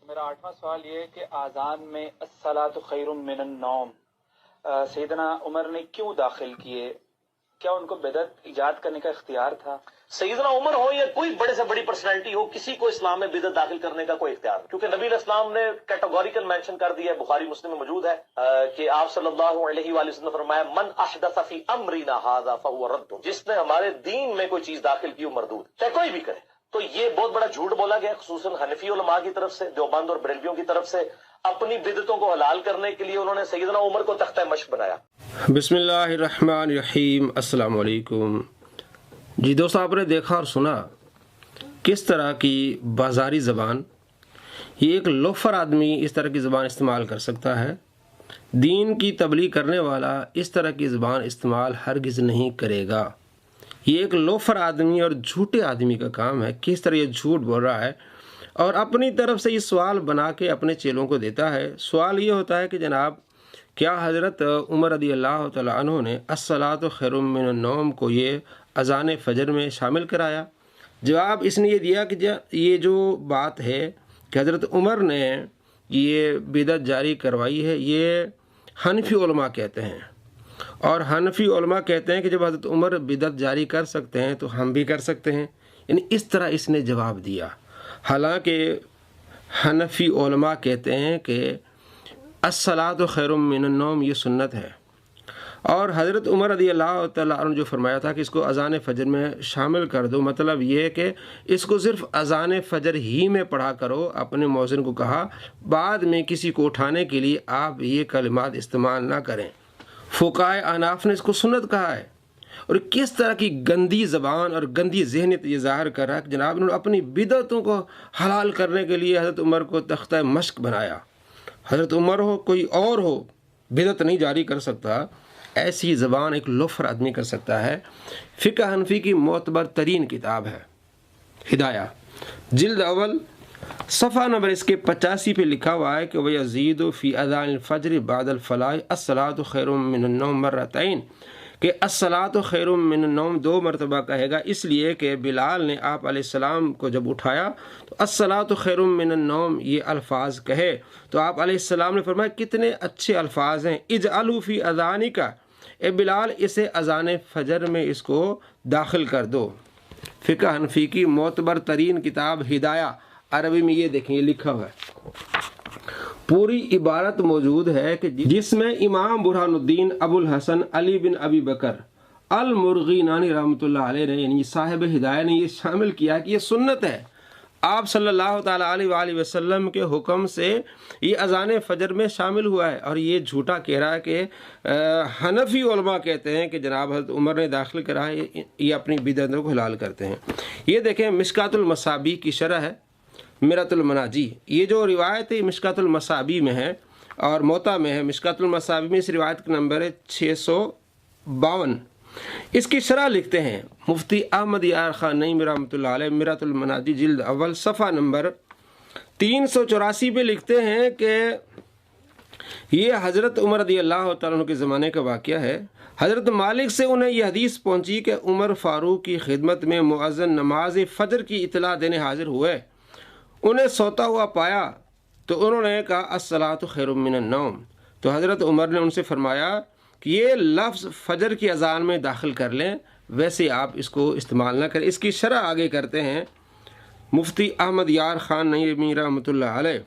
میرا 8واں سوال یہ ہے کہ آذان میں الصلاۃ خیر من النوم سیدنا عمر نے کیوں داخل کیے؟ کیا ان کو بدعت ایجاد کرنے کا اختیار تھا؟ سیدنا عمر ہو یا کوئی بڑے سے بڑی پرسنالٹی ہو، کسی کو اسلام میں بدعت داخل کرنے کا کوئی اختیار نہیں، کیونکہ نبی علیہ السلام نے کیٹیگوریکل مینشن کر دیا ہے، بخاری مسلم میں موجود ہے کہ آپ صلی اللہ علیہ وآلہ وسلم نے فرمایا من احدث فی امرنا ھذا فهو رد، جس نے ہمارے دین میں کوئی چیز داخل کی وہ مردود، چاہے کوئی بھی کرے۔ تو یہ بہت بڑا جھوٹ بولا گیا خصوصاً حنفی علماء کی طرف سے، دیوبند اور بریلویوں کی طرف سے۔ اپنی بدعتوں کو حلال کرنے کے لیے انہوں نے سیدنا عمر کو تختہ مشق بنایا۔ بسم اللہ الرحمن الرحیم۔ السلام علیکم۔ جی دوستو، آپ نے دیکھا اور سنا کس طرح کی بازاری زبان، یہ ایک لوفر آدمی اس طرح کی زبان استعمال کر سکتا ہے۔ دین کی تبلیغ کرنے والا اس طرح کی زبان استعمال ہرگز نہیں کرے گا۔ یہ ایک لوفر آدمی اور جھوٹے آدمی کا کام ہے، کس طرح یہ جھوٹ بول رہا ہے اور اپنی طرف سے یہ سوال بنا کے اپنے چیلوں کو دیتا ہے۔ سوال یہ ہوتا ہے کہ جناب کیا حضرت عمر رضی اللہ تعالیٰ عنہ نے الصلاۃ خیر من النوم کو یہ اذان فجر میں شامل کرایا؟ جواب اس نے یہ دیا کہ یہ جو بات ہے کہ حضرت عمر نے یہ بدعت جاری کروائی ہے، یہ حنفی علماء کہتے ہیں، اور حنفی علماء کہتے ہیں کہ جب حضرت عمر بدعت جاری کر سکتے ہیں تو ہم بھی کر سکتے ہیں، یعنی اس طرح اس نے جواب دیا۔ حالانکہ حنفی علماء کہتے ہیں کہ الصلاۃ خیر من النوم یہ سنت ہے، اور حضرت عمر رضی اللہ تعالیٰ عنہ جو فرمایا تھا کہ اس کو اذان فجر میں شامل کر دو، مطلب یہ کہ اس کو صرف اذان فجر ہی میں پڑھا کرو۔ اپنے مؤذن کو کہا بعد میں کسی کو اٹھانے کے لیے آپ یہ کلمات استعمال نہ کریں۔ فقہائے احناف نے اس کو سنت کہا ہے، اور کس طرح کی گندی زبان اور گندی ذہنیت یہ ظاہر کر رہا ہے کہ جناب انہوں نے اپنی بدعتوں کو حلال کرنے کے لیے حضرت عمر کو تختہ مشق بنایا۔ حضرت عمر ہو کوئی اور ہو بدعت نہیں جاری کر سکتا، ایسی زبان ایک لوفر آدمی کر سکتا ہے۔ فقہ حنفی کی معتبر ترین کتاب ہے ہدایہ، جلد اول صفحہ نمبر اس کے 85 پہ لکھا ہوا ہے کہ وَيَزِيدُ فِي أَذَانِ الْفَجْرِ بَعْدَ الْفَلَاحِ الصَّلَاةُ خَيْرٌ مِّنَ النَّوْمِ مَرَّتَيْن، کہ الصلاۃ خیر من النوم 2 مرتبہ کہے گا، اس لیے کہ بلال نے آپ علیہ السلام کو جب اٹھایا تو الصلاۃ خیر من النوم یہ الفاظ کہے، تو آپ علیہ السلام نے فرمایا کتنے اچھے الفاظ ہیں، اجعلوا فی اذانک، اے بلال اسے اذان فجر میں اس کو داخل کر دو۔ فقہ حنفی کی معتبر ترین کتاب ہدایہ، عربی میں یہ دیکھیں یہ لکھا ہوا ہے، پوری عبارت موجود ہے کہ جس میں امام برہان الدین ابو الحسن علی بن ابی بکر المرغینانی رحمۃ اللہ علیہ نے، یعنی صاحب ہدایہ نے یہ شامل کیا کہ یہ سنت ہے۔ آپ صلی اللہ تعالیٰ علیہ وآلہ وسلم کے حکم سے یہ اذان فجر میں شامل ہوا ہے، اور یہ جھوٹا کہہ رہا ہے کہ حنفی علماء کہتے ہیں کہ جناب حضرت عمر نے داخل کرا ہے، یہ اپنی بدعتوں کو حلال کرتے ہیں۔ یہ دیکھیں مشکات المصابیح کی شرح ہے مرۃ المناجی، یہ جو روایت ہے مشکات المصابیح میں ہے اور موطا میں ہے۔ مشکات المصابیح میں اس روایت کا نمبر ہے 652۔ اس کی شرح لکھتے ہیں مفتی احمد یار خان نعیمی رحمۃ اللہ علیہ، مرۃ المناجی جلد اول صفحہ نمبر 384 پہ لکھتے ہیں کہ یہ حضرت عمر رضی اللہ تعالیٰ عنہ کے زمانے کا واقعہ ہے۔ حضرت مالک سے انہیں یہ حدیث پہنچی کہ عمر فاروق کی خدمت میں مؤذن نماز فجر کی اطلاع دینے حاضر ہوئے، انہیں سوتا ہوا پایا تو انہوں نے کہا الصلاۃ خیر من النوم، تو حضرت عمر نے ان سے فرمایا کہ یہ لفظ فجر کی اذان میں داخل کر لیں، ویسے آپ اس کو استعمال نہ کریں۔ اس کی شرح آگے کرتے ہیں مفتی احمد یار خان نعیمی رحمۃ اللہ علیہ،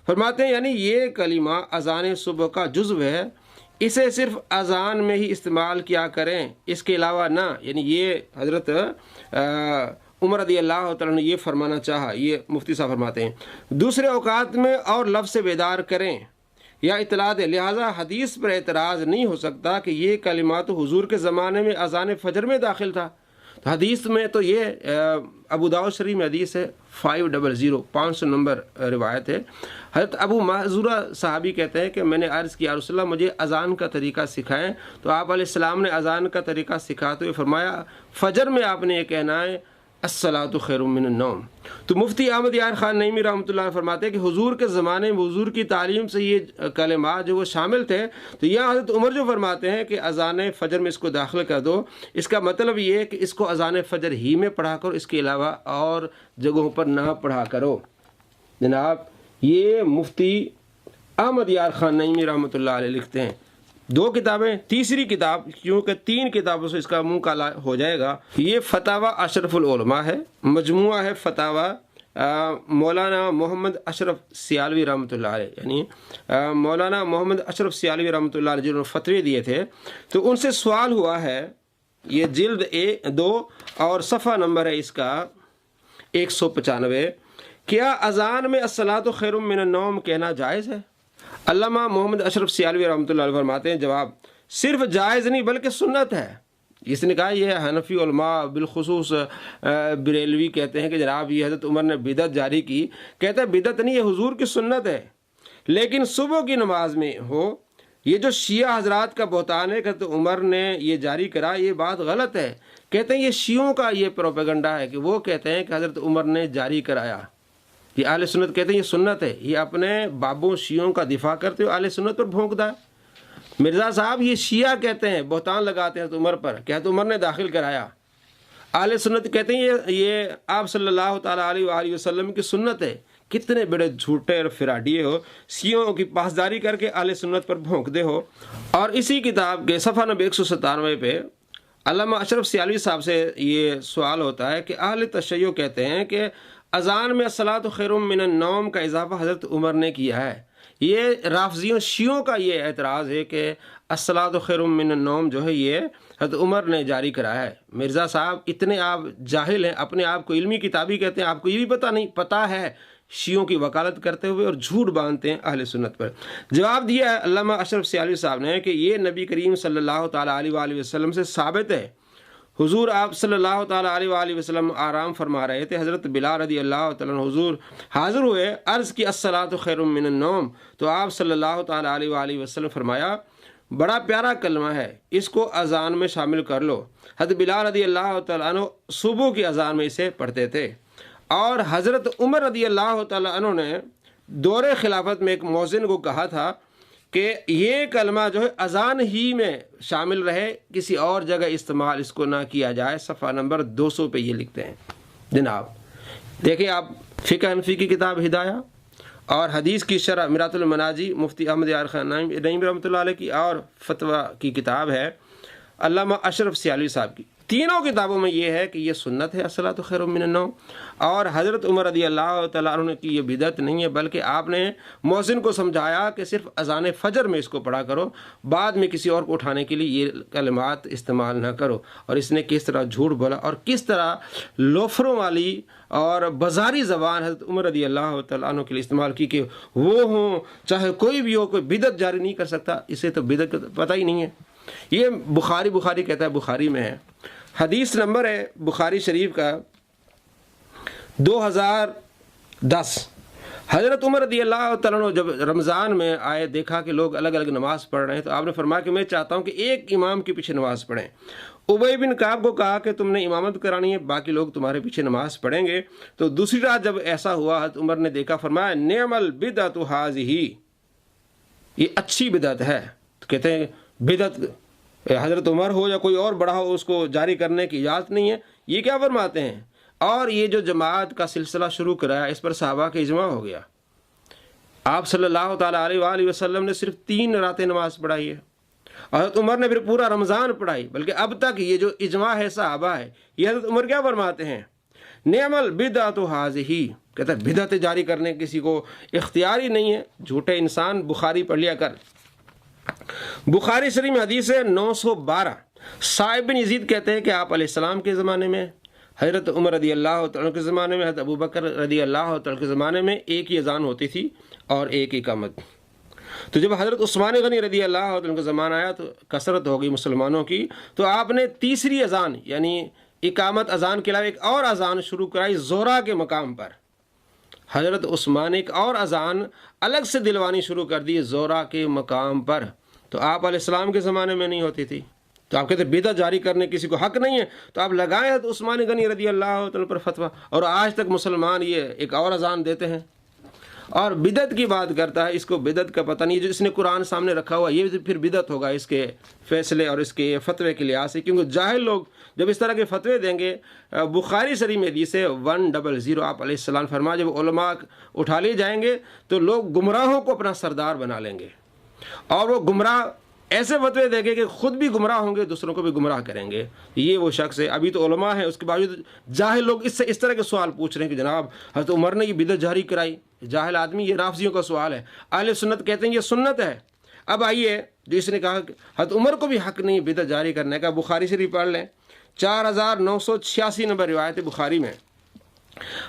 فرماتے ہیں یعنی یہ کلمہ اذان صبح کا جزو ہے، اسے صرف اذان میں ہی استعمال کیا کریں، اس کے علاوہ نہ، یعنی یہ حضرت عمر رضی اللہ تعالیٰ نے یہ فرمانا چاہا، یہ مفتی صاحب فرماتے ہیں دوسرے اوقات میں اور لفظ سے بیدار کریں یا اطلاع دیں، لہٰذا حدیث پر اعتراض نہیں ہو سکتا کہ یہ کلمات حضور کے زمانے میں اذان فجر میں داخل تھا۔ تو حدیث میں تو یہ ابو داؤد شریف میں حدیث ہے 500 نمبر روایت ہے۔ حضرت ابو محذورہ صحابی کہتے ہیں کہ میں نے عرض کیا رسول اللہ مجھے اذان کا طریقہ سکھائیں، تو آپ علیہ السلام نے اذان کا طریقہ سکھاتے ہوئے فرمایا فجر میں آپ نے یہ کہنا ہے الصلاۃ خیر من النوم۔ تو مفتی احمد یار خان نعیمی رحمۃ اللہ فرماتے ہیں کہ حضور کے زمانے میں حضور کی تعلیم سے یہ کلمات جو وہ شامل تھے، تو یہاں حضرت عمر جو فرماتے ہیں کہ اذان فجر میں اس کو داخل کر دو، اس کا مطلب یہ ہے کہ اس کو اذان فجر ہی میں پڑھا کرو، اس کے علاوہ اور جگہوں پر نہ پڑھا کرو۔ جناب یہ مفتی احمد یار خان نعیمی رحمۃ اللہ علیہ لکھتے ہیں. 2 کتابیں، تیسری کتاب کیونکہ 3 کتابوں سے اس کا منہ کالا ہو جائے گا، یہ فتاوی اشرف العلماء ہے، مجموعہ ہے فتاوی مولانا محمد اشرف سیالوی رحمۃ اللہ علیہ، یعنی مولانا محمد اشرف سیالوی رحمۃ اللہ علیہ جنہوں نے فتوے دیے تھے. تو ان سے سوال ہوا ہے، یہ جلد 2 اور صفحہ نمبر ہے اس کا 195، کیا اذان میں الصلاۃ خیر من النوم کہنا جائز ہے؟ علامہ محمد اشرف سیالوی رحمۃ اللہ علیہ فرماتے ہیں، جواب صرف جائز نہیں بلکہ سنت ہے. اس نے کہا یہ حنفی علماء بالخصوص بریلوی کہتے ہیں کہ جناب یہ حضرت عمر نے بدعت جاری کی. کہتا ہے بدعت نہیں، یہ حضور کی سنت ہے، لیکن صبح کی نماز میں ہو. یہ جو شیعہ حضرات کا بہتان ہے کہ حضرت عمر نے یہ جاری کرا، یہ بات غلط ہے. کہتے ہیں یہ شیعوں کا یہ پروپیگنڈا ہے کہ وہ کہتے ہیں کہ حضرت عمر نے جاری کرایا. یہ اہل سنت کہتے ہیں یہ سنت ہے. یہ اپنے بابوں شیعوں کا دفاع کرتے ہوئے اہل سنت پر بھونکتا ہے. مرزا صاحب یہ شیعہ کہتے ہیں، بہتان لگاتے ہیں حضرت عمر پر کہ حضرت عمر نے داخل کرایا. اہل سنت کہتے ہیں یہ آپ صلی اللہ تعالیٰ علیہ وآلہ وسلم کی سنت ہے. کتنے بڑے جھوٹے اور فراڈیے ہو، شیعوں کی پاسداری کر کے اہل سنت پر بھونکتے ہو. اور اسی کتاب کے صفحہ نمبر 197 پہ علامہ اشرف سیالوی صاحب سے یہ سوال ہوتا ہے کہ اہل تشیع کہتے ہیں کہ اذان میں الصلاۃ خیر من النوم کا اضافہ حضرت عمر نے کیا ہے. یہ رافضیوں شیعوں کا یہ اعتراض ہے کہ الصلاۃ خیر من النوم جو ہے یہ حضرت عمر نے جاری کرایا ہے. مرزا صاحب اتنے آپ جاہل ہیں، اپنے آپ کو علمی کتابی کہتے ہیں، آپ کو یہ بھی پتہ نہیں، پتہ ہے شیعوں کی وکالت کرتے ہوئے اور جھوٹ باندھتے ہیں اہل سنت پر. جواب دیا ہے علامہ اشرف سیالوی صاحب نے کہ یہ نبی کریم صلی اللہ تعالیٰ علیہ وآلہ وسلم سے ثابت ہے. حضور آپ صلی اللہ تعالیٰ علیہ وآلہ وسلم آرام فرما رہے تھے، حضرت بلال رضی اللہ تعالیٰ عنہ حضور حاضر ہوئے، عرض کی الصلاۃ خیر من النوم. تو آپ صلی اللہ تعالیٰ علیہ وآلہ وسلم فرمایا بڑا پیارا کلمہ ہے، اس کو اذان میں شامل کر لو. حضرت بلال رضی اللہ تعالیٰ عنہ صبح کی اذان میں اسے پڑھتے تھے. اور حضرت عمر رضی اللہ تعالیٰ عنہ نے دور خلافت میں ایک مؤذن کو کہا تھا کہ یہ کلمہ جو ہے اذان ہی میں شامل رہے، کسی اور جگہ استعمال اس کو نہ کیا جائے. صفحہ نمبر 200 پہ یہ لکھتے ہیں. جناب دیکھیں آپ فقہ حنفی کی کتاب ہدایہ اور حدیث کی شرح میرات المناجی مفتی احمد یار خان نعیمی رحمۃ اللہ علیہ کی، اور فتویٰ کی کتاب ہے علامہ اشرف سیالوی صاحب کی. تینوں کتابوں میں یہ ہے کہ یہ سنت ہے الصلاۃ خیر من النوم، اور حضرت عمر رضی اللہ تعالیٰ عنہ کی یہ بدعت نہیں ہے، بلکہ آپ نے مؤذن کو سمجھایا کہ صرف اذان فجر میں اس کو پڑھا کرو، بعد میں کسی اور کو اٹھانے کے لیے یہ کلمات استعمال نہ کرو. اور اس نے کس طرح جھوٹ بولا اور کس طرح لوفروں والی اور بازاری زبان حضرت عمر رضی اللہ تعالیٰ عنہ کے لیے استعمال کی کہ وہ ہوں چاہے کوئی بھی ہو، کوئی بدعت جاری نہیں کر سکتا. اسے تو بدعت پتہ ہی نہیں ہے. یہ بخاری کہتا ہے، بخاری میں ہے، حدیث نمبر ہے بخاری شریف کا 2010. حضرت عمر رضی اللہ تعالیٰ عنہ جب رمضان میں آئے، دیکھا کہ لوگ الگ الگ نماز پڑھ رہے ہیں، تو آپ نے فرمایا کہ میں چاہتا ہوں کہ ایک امام کے پیچھے نماز پڑھیں. ابی بن کعب کو کہا کہ تم نے امامت کرانی ہے، باقی لوگ تمہارے پیچھے نماز پڑھیں گے. تو دوسری رات جب ایسا ہوا، حضرت عمر نے دیکھا، فرمایا نعم البدعۃ ھذہ، یہ اچھی بدعت ہے. تو کہتے ہیں بدعت حضرت عمر ہو یا کوئی اور بڑا ہو اس کو جاری کرنے کی اجازت نہیں ہے. یہ کیا فرماتے ہیں؟ اور یہ جو جماعت کا سلسلہ شروع کرایا، اس پر صحابہ کا اجماع ہو گیا. آپ صلی اللہ تعالیٰ علیہ وآلہ وسلم نے صرف 3 راتیں نماز پڑھائی ہے، اور حضرت عمر نے پھر پورا رمضان پڑھائی. بلکہ اب تک یہ جو اجماع ہے صحابہ ہے، یہ حضرت عمر کیا فرماتے ہیں؟ نعم البدعۃ ھذہ، کہتا ہے بدعت جاری کرنے کسی کو اختیار ہی نہیں ہے. جھوٹے انسان، بخاری پڑھ لیا کر. بخاری شریف میں حدیث ہے 912. صائب بن یزید کہتے ہیں کہ آپ علیہ السلام کے زمانے میں، حضرت عمر رضی اللہ تعالیٰ کے زمانے میں، حضرت ابوبکر رضی اللہ تعالیٰ کے زمانے میں ایک ہی اذان ہوتی تھی اور ایک اقامت. تو جب حضرت عثمان غنی رضی اللہ عنہ کا زمانہ آیا تو کثرت ہو گئی مسلمانوں کی، تو آپ نے تیسری اذان یعنی اقامت اذان کے علاوہ ایک اور اذان شروع کرائی زورا کے مقام پر. حضرت عثمان ایک اور اذان الگ سے دلوانی شروع کر دی زورا کے مقام پر. تو آپ علیہ السلام کے زمانے میں نہیں ہوتی تھی. تو آپ کہتے ہیں بدعت جاری کرنے کسی کو حق نہیں ہے، تو آپ لگائیں حضرت عثمان غنی رضی اللہ تعالیٰ پر فتویٰ، اور آج تک مسلمان یہ ایک اور اذان دیتے ہیں. اور بدعت کی بات کرتا ہے، اس کو بدعت کا پتہ نہیں، جو اس نے قرآن سامنے رکھا ہوا یہ پھر بدعت ہوگا اس کے فیصلے اور اس کے فتوے کے لحاظ سے، کیونکہ جاہل لوگ جب اس طرح کے فتوے دیں گے، بخاری شریف میں حدیث ہے 100 آپ علیہ السلام فرمایا جب علماء اٹھا لیے جائیں گے تو لوگ گمراہوں کو اپنا سردار بنا لیں گے، اور وہ گمراہ ایسے فتوے دیں گے کہ خود بھی گمراہ ہوں گے، دوسروں کو بھی گمراہ کریں گے۔ یہ وہ شخص ہے، ابھی تو علماء ہیں، اس کے باوجود جاہل لوگ اس سے اس طرح کے سوال پوچھ رہے ہیں کہ جناب حضرت عمر نے یہ بدعت جاری کرائی، جاہل آدمی، یہ رافضیوں کا سوال ہے۔ اہل سنت کہتے ہیں یہ سنت ہے۔ اب آئیے، جو اس نے کہا کہ حضرت عمر کو بھی حق نہیں بدعت جاری کرنے کا، بخاری شریف پڑھ لیں، 4986 نمبر روایت بخاری میں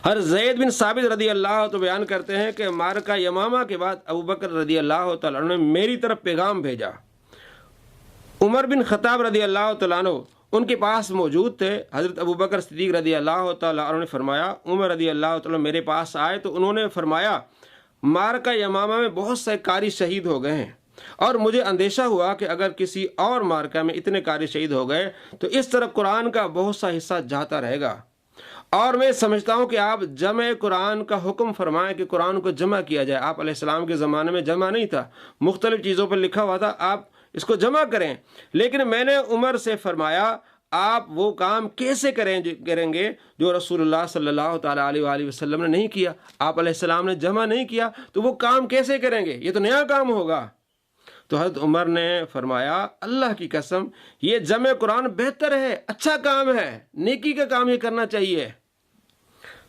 حضرت زید بن ثابت رضی اللہ تو بیان کرتے ہیں کہ معرکہ یمامہ کے بعد ابوبکر رضی اللہ تعالیٰ عنہ نے میری طرف پیغام بھیجا۔ عمر بن خطاب رضی اللہ تعالیٰ عنہ ان کے پاس موجود تھے۔ حضرت ابوبکر صدیق رضی اللہ تعالیٰ عنہ نے فرمایا، عمر رضی اللہ تعالیٰ میرے پاس آئے تو انہوں نے فرمایا معرکہ یمامہ میں بہت سے قاری شہید ہو گئے ہیں، اور مجھے اندیشہ ہوا کہ اگر کسی اور معرکہ میں اتنے قاری شہید ہو گئے تو اس طرح قرآن کا بہت سا حصہ جاتا رہے گا، اور میں سمجھتا ہوں کہ آپ جمع قرآن کا حکم فرمائیں کہ قرآن کو جمع کیا جائے۔ آپ علیہ السلام کے زمانے میں جمع نہیں تھا، مختلف چیزوں پر لکھا ہوا تھا، آپ اس کو جمع کریں۔ لیکن میں نے عمر سے فرمایا آپ وہ کام کیسے کریں گے جو رسول اللہ صلی اللہ تعالیٰ علیہ وآلہ وسلم نے نہیں کیا، آپ علیہ السلام نے جمع نہیں کیا، تو وہ کام کیسے کریں گے؟ یہ تو نیا کام ہوگا۔ تو حضرت عمر نے فرمایا اللہ کی قسم یہ جمع قرآن بہتر ہے، اچھا کام ہے، نیکی کا کام یہ کرنا چاہیے۔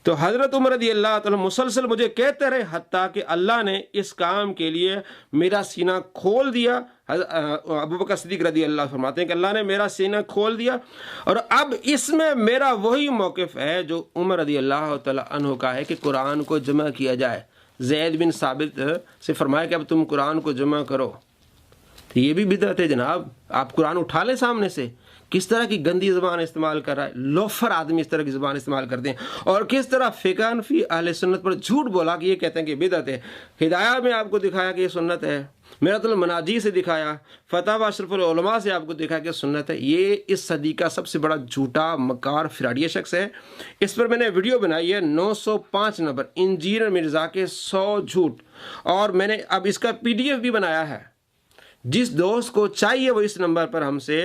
تو حضرت عمر رضی اللہ تعالیٰ مسلسل مجھے کہتے رہے حتیٰ کہ اللہ نے اس کام کے لیے میرا سینہ کھول دیا۔ ابوبکر صدیق رضی اللہ فرماتے ہیں کہ اللہ نے میرا سینہ کھول دیا، اور اب اس میں میرا وہی موقف ہے جو عمر رضی اللہ تعالیٰ عنہ کا ہے کہ قرآن کو جمع کیا جائے۔ زید بن ثابت سے فرمایا کہ اب تم قرآن کو جمع کرو۔ تو یہ بھی بدعت ہے جناب، آپ قرآن اٹھا لیں سامنے سے۔ کس طرح کی گندی زبان استعمال کر رہا ہے، لوفر آدمی اس طرح کی زبان استعمال کرتے ہیں، اور کس طرح فقہ حنفی اہل سنت پر جھوٹ بولا کہ یہ کہتے ہیں کہ بدعت ہے۔ ہدایہ میں آپ کو دکھایا کہ یہ سنت ہے، میرۃ المناجی سے دکھایا، فتاوی اشرف العلماء سے آپ کو دکھایا کہ سنت ہے۔ یہ اس صدی کا سب سے بڑا جھوٹا مکار فراڈیہ شخص ہے۔ اس پر میں نے ویڈیو بنائی ہے 905 نمبر، انجینئر مرزا کے 100 جھوٹ، اور میں نے اب اس کا PDF بھی بنایا ہے۔ جس دوست کو چاہیے وہ اس نمبر پر ہم سے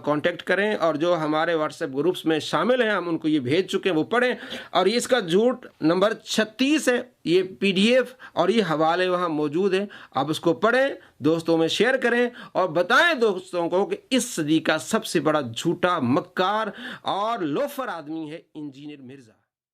کانٹیکٹ کریں، اور جو ہمارے واٹس ایپ گروپس میں شامل ہیں ہم ان کو یہ بھیج چکے ہیں، وہ پڑھیں۔ اور یہ اس کا جھوٹ نمبر 36 ہے، یہ PDF اور یہ حوالے وہاں موجود ہیں، آپ اس کو پڑھیں، دوستوں میں شیئر کریں، اور بتائیں دوستوں کو کہ اس صدی کا سب سے بڑا جھوٹا مکار اور لوفر آدمی ہے انجینئر مرزا۔